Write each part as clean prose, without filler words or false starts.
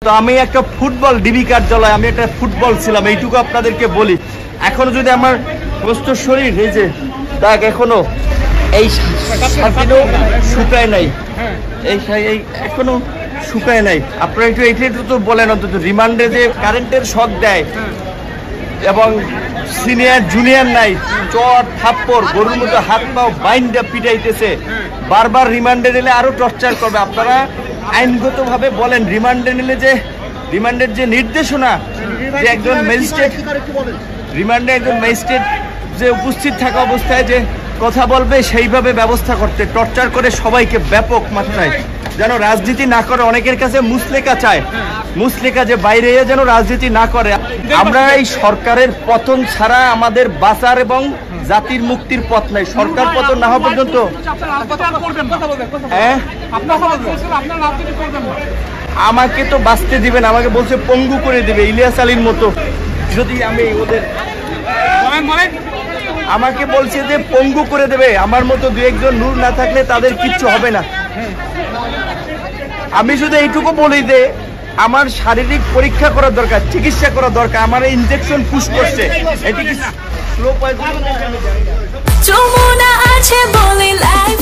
তো আমি একটা ফুটবল ডিবি কার্যালয়, আমি একটা ফুটবল ছিলাম, এইটুকু আপনাদেরকে বলি। এখনো যদি আমার প্রস্তুত শরীর এই যে দাগ এখনো এই শুকায় নাই, এই এখনো শুকায় নাই। আপনারা একটু এইটা তো বলেন অন্তত, রিমান্ডে যে কারেন্টের শক দেয় এবং সিনিয়র জুনিয়র নাই, চট থাপ্পড় গরুর মতো হাত পাও বাইন্ডা পিটাইতেছে, বারবার রিমান্ডে নিলে আরো টর্চার করবে। আপনারা আইনগতভাবে বলেন, রিমান্ডে নিলে যে রিমান্ডের যে নির্দেশনা, যে একজন ম্যাজিস্ট্রেট রিমান্ডে একজন ম্যাজিস্ট্রেট যে উপস্থিত থাকা অবস্থায় যে কথা বলবে সেইভাবে ব্যবস্থা করতে, টর্চার করে সবাইকে ব্যাপক মাত্রায়, যেন রাজনীতি না করে। অনেকের কাছে মুসলেকা চায়, মুসলেকা যে বাইরে যেন রাজনীতি না করে। আমরা এই সরকারের পতন ছাড়া আমাদের বাঁচার এবং জাতির মুক্তির পথ নাই। সরকার পতন না হওয়া পর্যন্ত আমাকে তো বাঁচতে দিবেন, আমাকে বলছে পঙ্গু করে দিবে ইলিয়াস আলীর মতো। যদি আমি ওদের আমাকে বলছে যে পঙ্গু করে দেবে, আমার মতো দু একজন নূর না থাকলে তাদের কিচ্ছু হবে না। আমি শুধু এইটুকু বলি যে আমার শারীরিক পরীক্ষা করার দরকার, চিকিৎসা করা দরকার। আমার ইনজেকশন পুশ করছে, এটি কি স্লো পয়জন?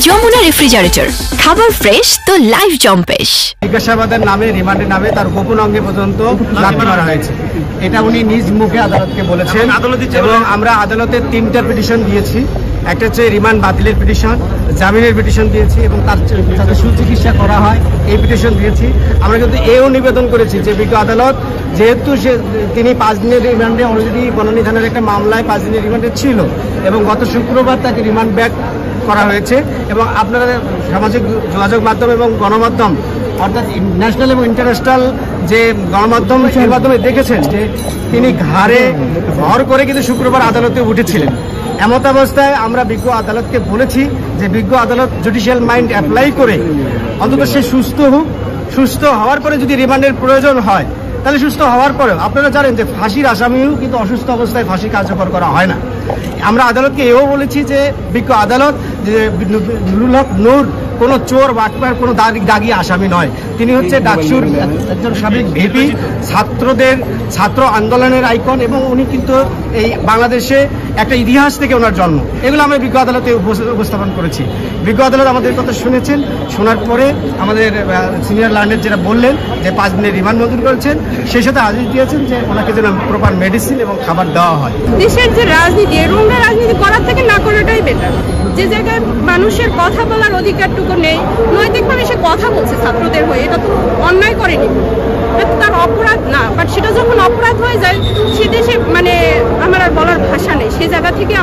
যমুনা রেফ্রিজারেটর, খাবার ফ্রেশ তো লাইফ জম্পেশ। জিজ্ঞাসাবাদের নামে, রিমান্ডের নামে তার গোপন অঙ্গে পর্যন্ত লাথি মারা হয়েছে, এটা উনি নিজ মুখে আদালতকে বলেছেন। এবং আমরা আদালতে 3টা পিটিশন দিয়েছি। একটা হচ্ছে রিমান্ড বাতিলের পিটিশন, জামিনের পিটিশন দিয়েছি এবং তার যাতে সুচিকিৎসা করা হয় এই পিটিশন দিয়েছি। আমরা কিন্তু এও নিবেদন করেছি যে বিজ্ঞ আদালত যেহেতু তিনি 5 দিনের রিমান্ডে অলরেডি বনানী থানার একটা মামলায় 5 দিনের রিমান্ডে ছিল এবং গত শুক্রবার তাকে রিমান্ড ব্যাক করা হয়েছে। এবং আপনারা সামাজিক যোগাযোগ মাধ্যম এবং গণমাধ্যম অর্থাৎ ন্যাশনাল এবং ইন্টারন্যাশনাল যে গণমাধ্যম, সেই মাধ্যমে দেখেছেন যে তিনি ঘাড়ে ভর করে কিন্তু শুক্রবার আদালতে উঠেছিলেন। এমত অবস্থায় আমরা বিজ্ঞ আদালতকে বলেছি যে বিজ্ঞ আদালত জুডিশিয়াল মাইন্ড অ্যাপ্লাই করে অন্তত সে সুস্থ হোক, সুস্থ হওয়ার পরে যদি রিমান্ডের প্রয়োজন হয় তাহলে সুস্থ হওয়ার পরেও, আপনারা জানেন যে ফাঁসির আসামিও কিন্তু অসুস্থ অবস্থায় ফাঁসি কার্যকর করা হয় না। আমরা আদালতকে এও বলেছি যে বিজ্ঞ আদালত যে নুরুল হক নূর কোনো চোর বাটপার কোনো দাগি আসামি নয়, তিনি হচ্ছে ডাকসুর একজন সাবেক ভিপি, ছাত্র আন্দোলনের আইকন এবং উনি কিন্তু এই বাংলাদেশে একটা ইতিহাস থেকে ওনার জন্ম। এগুলো আমরা বিজ্ঞ আদালতে উপস্থাপন করেছি। বিজ্ঞ আদালত আমাদের কথা শুনেছেন, শোনার পরে আমাদের সিনিয়র লার্নার যেটা বললেন যে 5 দিনের রিমান্ড মঞ্জুর করেছেন, সেই সাথে আদেশ দিয়েছেন যে ওনাকে যেন প্রপার মেডিসিন এবং খাবার দেওয়া হয়। দেশের যে রাজনীতি, রুমরা রাজনীতি করার থেকে না করাটাই বেটার। যে জায়গায় মানুষের কথা বলার অধিকারটুকু নেই, নৈতিকভাবে সে কথা বলছে ছাত্রদের হয়ে, এটা তো অন্যায় করেনি, এটা তো তার অপরাধ না। বাট সেটা যখন অপরাধ হয়ে যায়, সে দেশে মানে আমার আর বলার ভাষা নেই। সেই জায়গা থেকে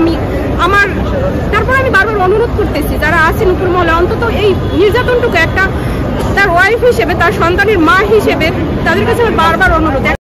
তারপর আমি বারবার অনুরোধ করতেছি যারা আছেন উপর মহলে, অন্তত এই নির্যাতনটুকু একটা তার ওয়াইফ হিসেবে, তার সন্তানের মা হিসেবে তাদের কাছে বারবার অনুরোধ।